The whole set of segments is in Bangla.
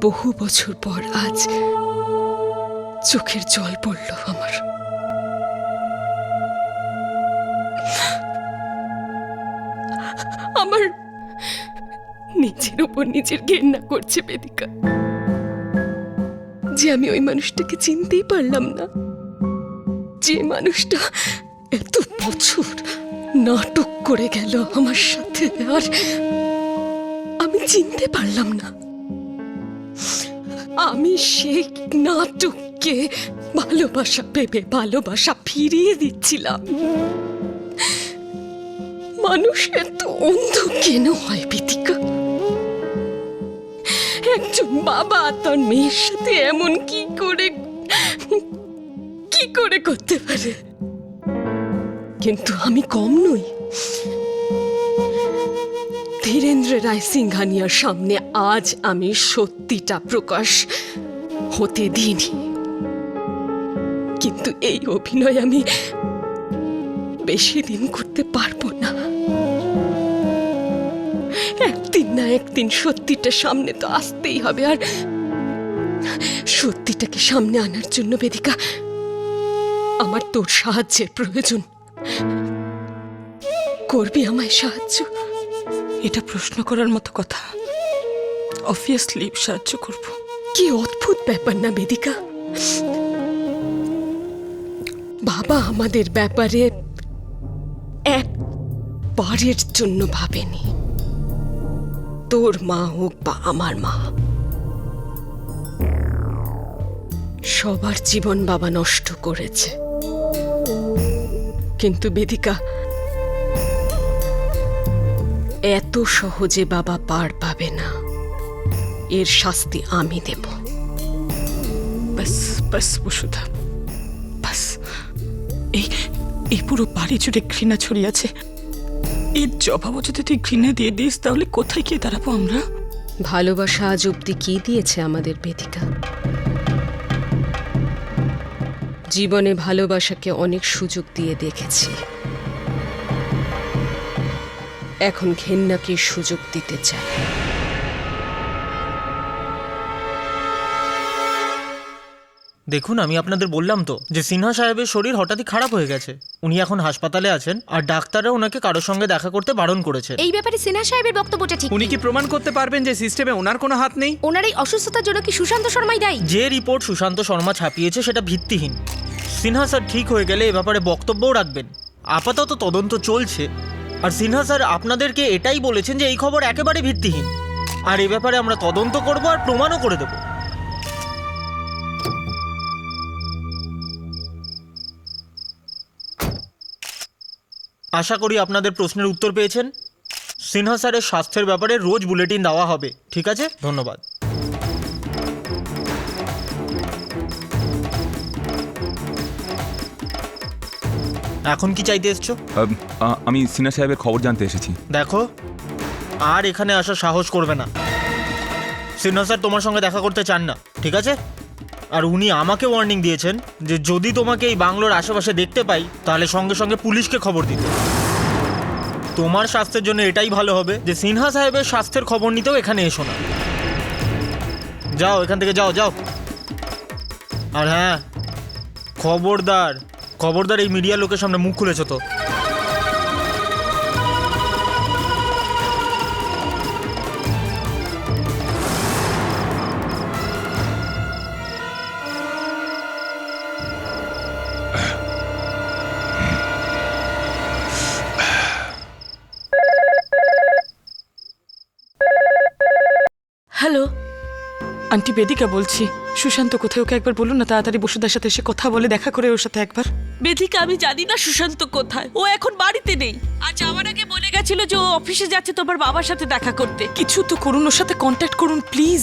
বহু বছর পর আজ চোখের জল পড়ল আমার। আমার নিজের উপর নিজের ঘেন্না করছে বেদিকা, যে আমি ওই মানুষটাকে চিনতেই পারলাম না, যে মানুষটা এত বছর নাটক করে গেল আমার সাথে, আর আমি চিনতে পারলাম না। আমি সেই নাটককে ভালোবাসা ভেবে ভালোবাসা ফিরিয়ে দিচ্ছিলাম। মানুষ এত অন্ধ কেন হয় বেদিকা? একজন বাবা তার মেয়ের সাথে এমন কি করে করতে পারে? কিন্তু আমি কম নই। ধীরেন্দ্র রায় সিংঘানিয়ার সামনে আজ আমি সত্যিটা প্রকাশ হতে দিইনি, কিন্তু এই অভিনয় আমি বেশি দিন করতে পারবো না। একদিন না একদিন সত্যিটা সামনে তো আসতেই হবে, আর সত্যিটাকে সামনে আনার জন্য বেদিকা আমার তোর সাহায্যের প্রয়োজন। করবি আমায় সাহায্য? এটা প্রশ্ন করার মতো কথা? অবভিয়াসলি সাহায্য করব। কি অদ্ভুত ব্যাপার না বেদিকা? বাবা আমাদের ব্যাপারে একবারের জন্য ভাবেনি। তোর মা হোক বা আমার মা, সবার জীবন বাবা নষ্ট করেছে। কিন্তু বেদিকা, এত সহজে বাবা পার পাবে না। এর শাস্তি আমি দেব। বাস বাস বসুধা, বাস। এই পুরো বাড়ি জুড়ে ঘৃণা ছড়িয়ে আছে। এর জবাবও যদি তুই ঘৃণা দিয়ে দিস, তাহলে কোথায় গিয়ে দাঁড়াবো আমরা? ভালোবাসা আজ অব্দি কি দিয়েছে আমাদের বেদিকা? জীবনে ভালোবাসাকে অনেক সুযোগ দিয়ে দেখেছি, এখন ঘেন্নাকে সুযোগ দিতে চাই। দেখুন, আমি আপনাদের বললাম তো যে সিনহা সাহেবের শরীর হঠাৎই খারাপ হয়ে গেছে। উনি এখন হাসপাতালে আছেন, আর ডাক্তাররা ওনাকে কারোর সঙ্গে দেখা করতে বারণ করেছেন। এই ব্যাপারে সিনহা সাহেবের বক্তব্যটা ঠিক। উনি কি প্রমাণ করতে পারবেন যে সিস্টেমে ওনার কোনো হাত নেই? ওনার এই অসুস্থতার জন্য কি সুশান্ত শর্মাই দায়ী? যে রিপোর্ট সুশান্ত শর্মা ছাপিয়েছে সেটা ভিত্তিহীন। সিনহা স্যার ঠিক হয়ে গেলে এ ব্যাপারে বক্তব্যও রাখবেন। আপাতত তদন্ত চলছে, আর সিনহা স্যার আপনাদেরকে এটাই বলেছেন যে এই খবর একেবারে ভিত্তিহীন, আর এ ব্যাপারে আমরা তদন্ত করব আর প্রমাণও করে দেব। আশা করি আপনাদের প্রশ্নের উত্তর পেয়েছেন। সিনহা স্যারের স্বাস্থ্যের ব্যাপারে রোজ বুলেটিন দেওয়া হবে, ঠিক আছে? ধন্যবাদ। এখন কি চাইতে এসছো? আমি সিনহা সাহেবের খবর জানতে এসেছি। দেখো, আর এখানে আসার সাহস করবে না। সিনহা স্যার তোমার সঙ্গে দেখা করতে চান না, ঠিক আছে? আর উনি আমাকে ওয়ার্নিং দিয়েছেন যে যদি তোমাকে এই বাংলোর আশেপাশে দেখতে পাই, তাহলে সঙ্গে সঙ্গে পুলিশকে খবর দিতে। তোমার স্বাস্থ্যের জন্য এটাই ভালো হবে যে সিনহা সাহেবের স্বাস্থ্যের খবর নিতেও এখানে এসো না। যাও, এখান থেকে যাও যাও। আর হ্যাঁ, খবরদার খবরদার এই মিডিয়া লোকের সামনে মুখ খুলেছো তো। হ্যালো, আন্টি বেদিকা বলছি। সুশান্ত কোথায়, ওকে একবার বলুন না তাড়াতাড়ি বসুধার সাথে এসে কথা বলে দেখা করে ওর সাথে একবার। বেদিকা, আমি জানি না সুশান্ত কোথায়। ও এখন বাড়িতে নেই। আর যাওয়ার আগে বলে গেছিল যে ও অফিসে যাচ্ছে তোমার বাবার সাথে দেখা করতে। কিছু তো করুন, ওর সাথে কন্ট্যাক্ট করুন প্লিজ।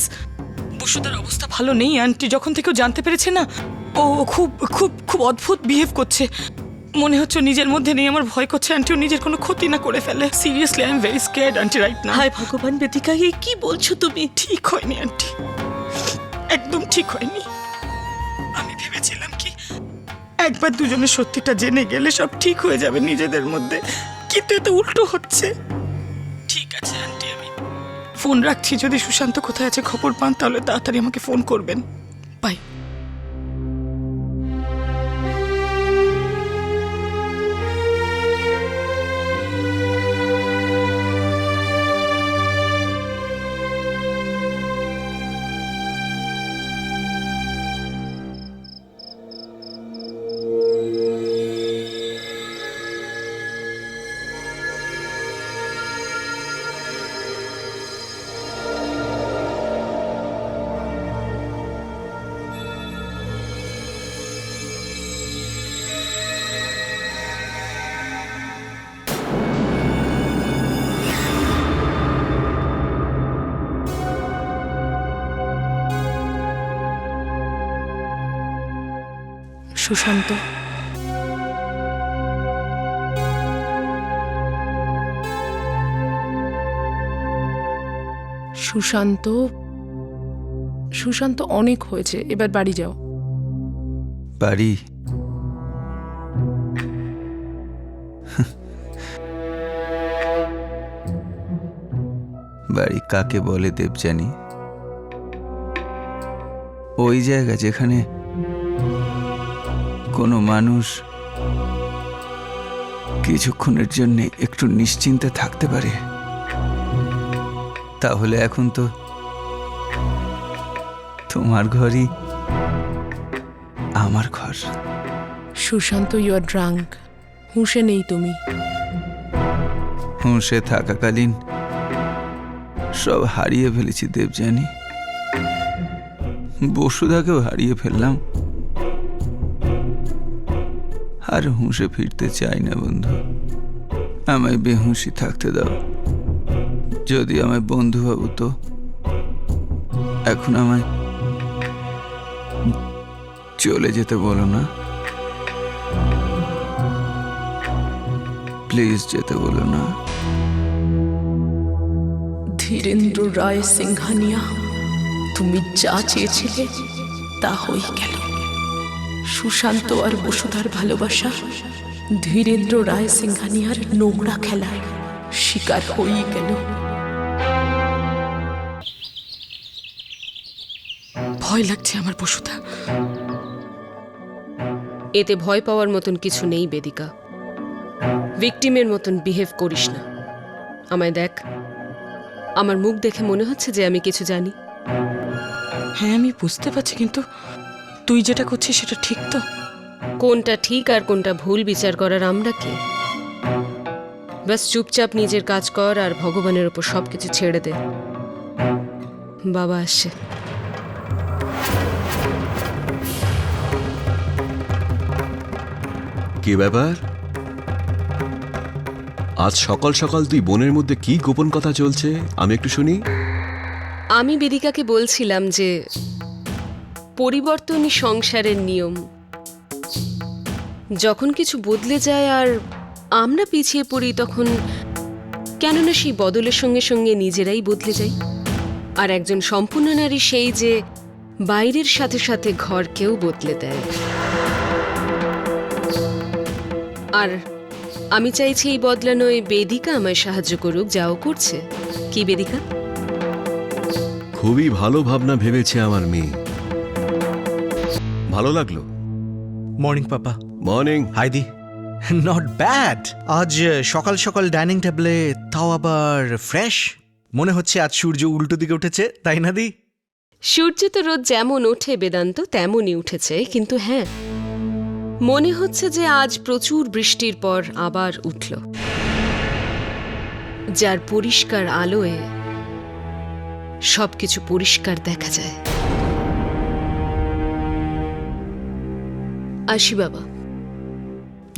বসুধার অবস্থা ভালো নেই আন্টি, যখন থেকে ও জানতে পেরেছে না, ও খুব খুব খুব অদ্ভুত বিহেভ করছে। মনে হচ্ছে নিজের মধ্যে নেই। আমার ভয় করছে আন্টি ও নিজের কোনো ক্ষতি না করে ফেলে। Seriously I am very scared aunty right now. হায় ভগবান বেদিকা, এ কি বলছো তুমি? ঠিক হয়নি আন্টি, একদম ঠিক হয়নি। আমি ভেবেছিলাম কি একবার দুজনের সত্যিটা জেনে গেলে সব ঠিক হয়ে যাবে নিজেদের মধ্যে, কিন্তু এত উল্টো হচ্ছে। ঠিক আছে আন্টি, আমি ফোন রাখছি, যদি সুশান্ত কোথায় আছে খবর পান তাহলে তাড়াতাড়ি আমাকে ফোন করবেন। বাই। সুশান্ত, সুশান্ত, সুশান্ত অনেক হয়েছে, এবার বাড়ি যাও। বাড়ি? বাড়ি কাকে বলে দেবযানী? ওই জায়গা যেখানে কোনো মানুষ কিছুক্ষণের জন্য একটু নিশ্চিন্তে থাকতে পারে। তাহলে এখন তো তোমার ঘরই আমার ঘর। সুশান্ত, ইউ আর ড্রাঙ্ক, হুঁশে নেই তুমি। হুঁশে থাকাকালীন সব হারিয়ে ফেলেছি দেবযানী, বসুধাকেও হারিয়ে ফেললাম। আর হুঁশে ফিরতে চাই না বন্ধু, আমায় বেহুঁশি থাকতে দাও। যদি আমায় বন্ধু ভাবো তো এখন আমায় চলে যেতে বলো না, প্লিজ যেতে বলো না। ধীরেন্দ্র রায় সিংহানিয়া, তুমি যা চেয়েছিলে তা হয়ে গেল। সুশান্ত আর বসুধার ভালোবাসা ধীরেন্দ্র রায় সিংহানিয়ার নোংরা খেলার শিকার হয়ে গেল। ভয় লাগছে আমার বসুধা। এতে ভয় পাওয়ার মতন কিছু নেই বেদিকা। ভিকটিমের মতন বিহেভ করিস না। আমায় দেখ, আমার মুখ দেখে মনে হচ্ছে যে আমি কিছু জানি। হ্যাঁ আমি বুঝতে পারছি, কিন্তু তুই যেটা করছিস সেটা ঠিক তো? কোনটা ঠিক আর কোনটা ভুল বিচার করার আমরা কে? ব্যাস চুপচাপ নিজের কাজ কর আর ভগবানের ওপর সবকিছু ছেড়ে দে। বাবা আসছে। কি ব্যাপার? আজ সকাল সকাল তুই বোনের মধ্যে কি গোপন কথা চলছে আমি একটু শুনি। আমি বেদিকাকে বলছিলাম যে পরিবর্তনই সংসারের নিয়ম। যখন কিছু বদলে যায় আর আমরা পিছিয়ে পড়ি, তখন কেননা সেই বদলের সঙ্গে সঙ্গে নিজেরাই বদলে যাই। আর একজন সম্পূর্ণ নারী সেই যে বাইরের সাথে সাথে ঘরকেও বদলে দেয়। আর আমি চাইছি এই বদলানোয় বেদিকা আমায় সাহায্য করুক, যাও করছে। কি বেদিকা? খুবই ভালো ভাবনা ভেবেছে আমার মেয়ে, ভালো লাগলো। Morning papa. মর্নিং। হাইদি, নট ব্যাড। আজ সকাল সকাল ডাইনিং টেবিলে, তাও আবার ফ্রেশ। মনে হচ্ছে আজ সূর্য উল্টো দিকে উঠেছে, তাই না দি? সূর্য তো রোজ যেমন ওঠে বেদান্ত তেমনই উঠেছে, কিন্তু হ্যাঁ, মনে হচ্ছে যে আজ প্রচুর বৃষ্টির পর আবার উঠল, যার পরিষ্কার আলোয় সবকিছু পরিষ্কার দেখা যায়। আসি বাবা,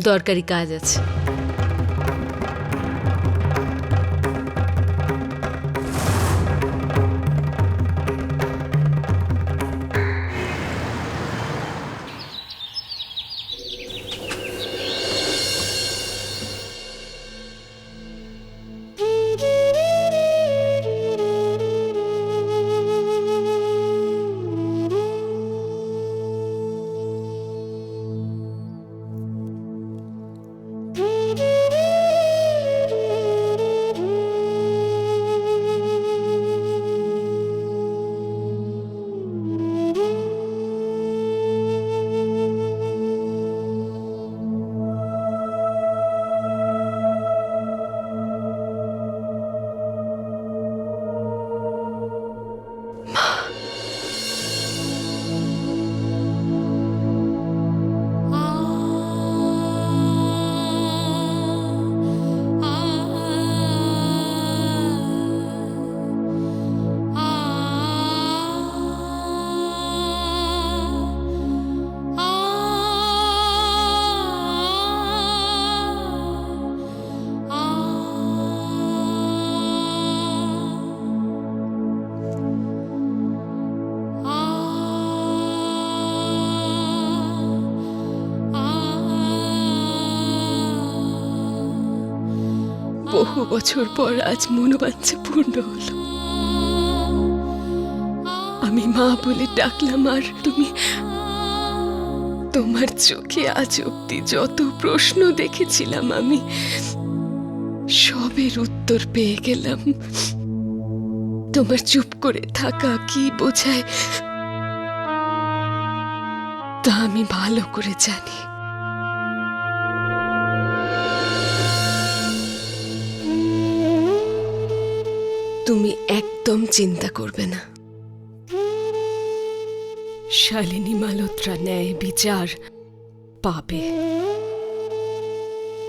দরকারি কাজ আছে। বহু বছর পর আজ মনোবাঞ্ছা পূর্ণ হলো। আমি মা বলে ডাকলাম, আর তুমি তোমার চোখে আজ অব্দি যত প্রশ্ন দেখেছিলাম আমি সবের উত্তর পেয়ে গেলাম। তোমার চুপ করে থাকা কি বোঝায় তা আমি ভালো করে জানি। তুমি একদম চিন্তা করবে না, শালিনী মালহোত্রা ন্যায় বিচার পাবে।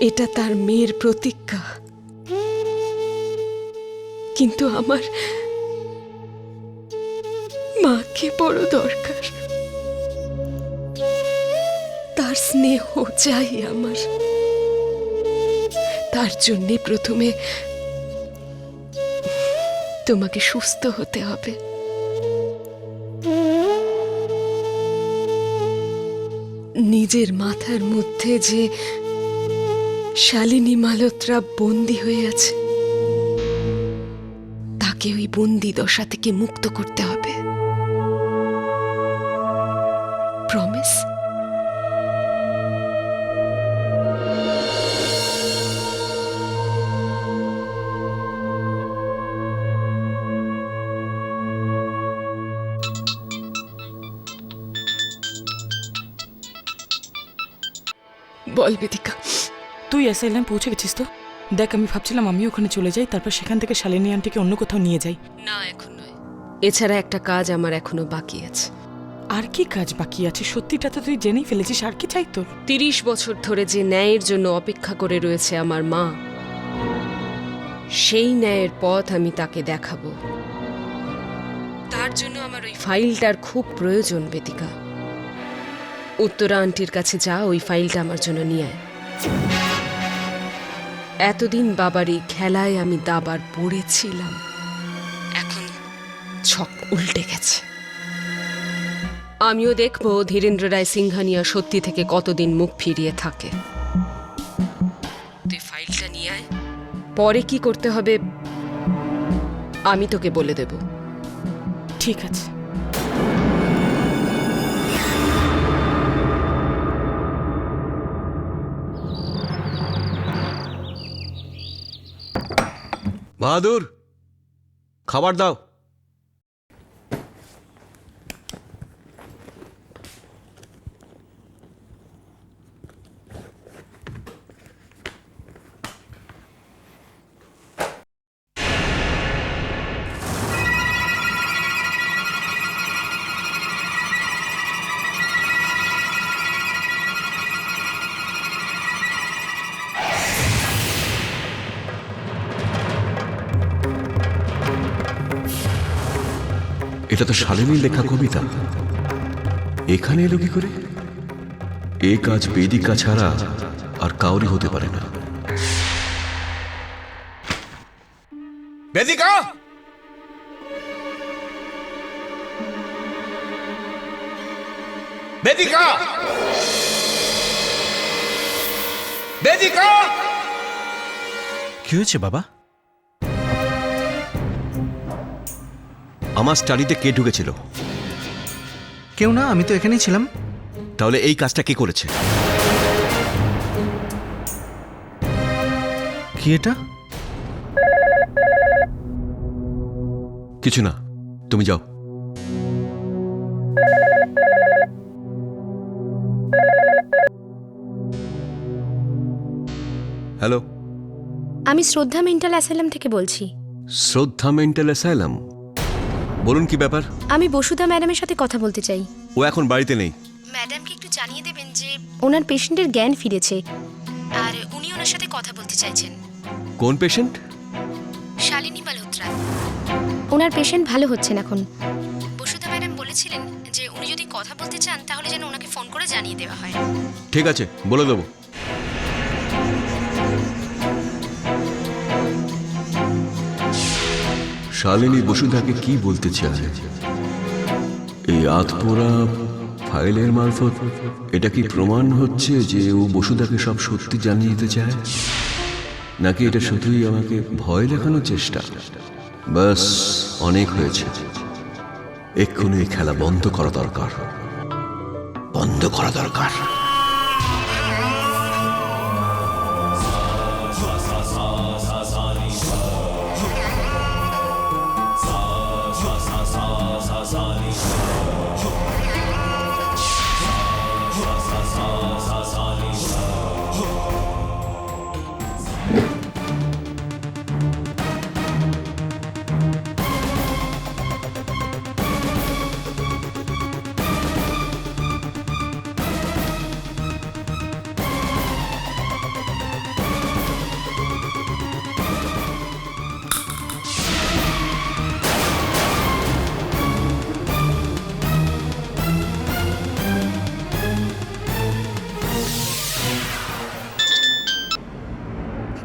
এটা তার মেয়ের প্রতিজ্ঞা। কিন্তু আমার মাকে বড় দরকার, তার স্নেহ চাই আমার। তার জন্য প্রথমে তোমাকে সুস্থ হতে হবে। নিজের মাথার মধ্যে যে শালিনী মালহোত্রা বন্দী হয়ে আছে তাকে ওই বন্দী দশা থেকে মুক্ত করতে হবে। প্রমিস? বল বেদিকা। তুই অ্যাসাইলাম পৌঁছে গেছিস তো? দেখ, আমি ভাবছিলাম আমি ওখানে চলে যাই, তারপর সেখান থেকে শালিনী আন্টিকে অন্য কোথাও নিয়ে যাই। না, এখন নয়। এছাড়া একটা কাজ আমার এখনো বাকি আছে। আর কি কাজ বাকি আছে? সত্যিটা তো তুই জেনেই ফেলেছিস, আর কি চাই তোর? 30 বছর ধরে যে ন্যায়ের জন্য অপেক্ষা করে রয়েছে আমার মা, সেই ন্যায়ের পথ আমি তাকে দেখাবো। তার জন্য আমার ওই ফাইলটার খুব প্রয়োজন বেদিকা। উত্তরা আন্টির কাছে যা, ওই ফাইলটা আমার জন্য নিয়ে আয়। এতদিন বাবার এই খেলায় আমি দাবার পড়েছিলাম, এখন ছক উল্টে গেছে। আমিও দেখব ধীরেন্দ্র রায় সিংহানিয়া সত্যি থেকে কতদিন মুখ ফিরিয়ে থাকে। তুই ফাইলটা নিয়ে আয়, পরে কি করতে হবে আমি তোকে বলে দেব। ঠিক আছে। বাহাদুর, খাবার দাও। এটা তো শালিনীর লেখা কবিতা, এখানে এলো কি করে? এ কাজ বেদিকা ছাড়া আর কাউরি হতে পারে না। বেদিকা! বেদিকা! বেদিকা! কি হয়েছে বাবা? আমার স্টাডিতে কে ঢুকেছিল? কেউ না, আমি তো এখানেই ছিলাম। তাহলে এই কাজটা কে করেছে? কি এটা? কিছু না, তুমি যাও। হ্যালো, আমি শ্রদ্ধা মেন্টাল অ্যাসাইলাম থেকে বলছি। শ্রদ্ধা মেন্টাল অ্যাসাইলাম, বলুন কি ব্যাপার? আমি বসুধা ম্যাডামের সাথে কথা বলতে চাই। ও এখন বাড়িতে নেই। ম্যাডামকে একটু জানিয়ে দেবেন যে ওনার পেশেন্টের জ্ঞান ফিরেছে আর উনি ওনার সাথে কথা বলতে চাইছেন। কোন পেশেন্ট? শালিনী মালহোত্রা। ওনার পেশেন্ট ভালো হচ্ছেন এখন। বসুধা ম্যাডাম বলেছিলেন যে উনি যদি কথা বলতে চান তাহলে যেন ওনাকে ফোন করে জানিয়ে দেওয়া হয়। ঠিক আছে, বলে দেবো। শালিনী বসুধাকে কি বলতে চায়? এই আধপোড়া ফাইলের মারফত এটা কি প্রমাণ হচ্ছে যে ও বসুধাকে সব সত্যি জানিয়ে দিতে চায়? নাকি এটা শুধুই আমাকে ভয় দেখানোর চেষ্টা? বাস, অনেক হয়েছে। এক্ষুনি এই খেলা বন্ধ করা দরকার, বন্ধ করা দরকার।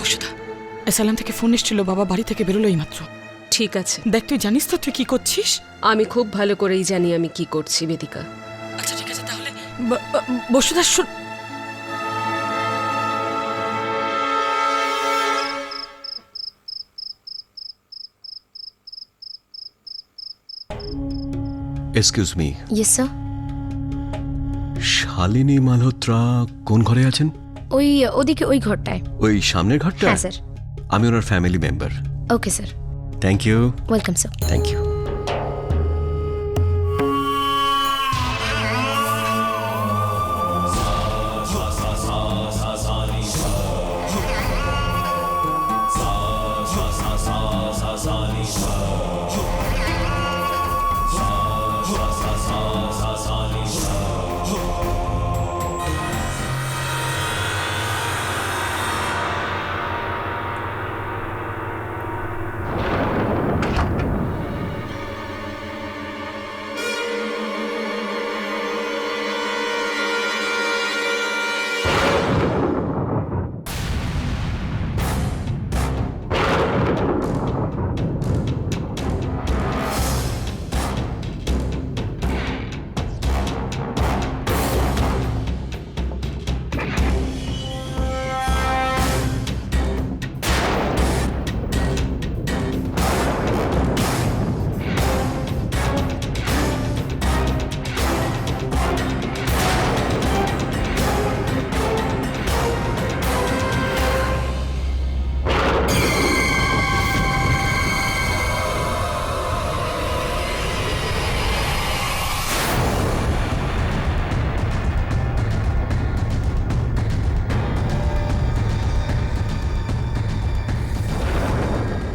বসুদা, অ্যাসালাম থেকে ফোন এসেছিল, বাবা বাড়ি থেকে বেরোলো এই মাত্র। ঠিক আছে, দেখ, তুই জানিস তো তুই কি করছিস? আমি খুব ভালো করেই জানি আমি কি করছি বেদিকা। আচ্ছা ঠিক আছে, তাহলে বসুদা শোন। Excuse me, yes sir. Shalini Malhotra কোন ঘরে আছেন? ওই ওদিকে ওই ঘরটায়। ওই সামনের ঘরটা? হ্যাঁ স্যার। আমি ওনার family member. Okay sir. Thank you. Welcome sir. Thank you.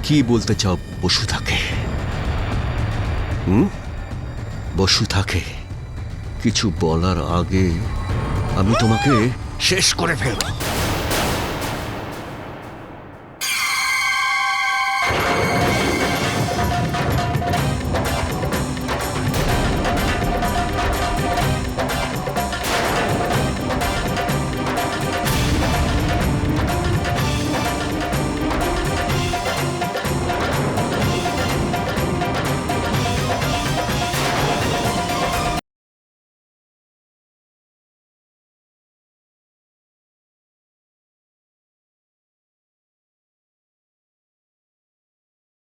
কি বলতে চাও বসুধাকে? বসুধাকে কিছু বলার আগে আমি তোমাকে শেষ করে ফেলব।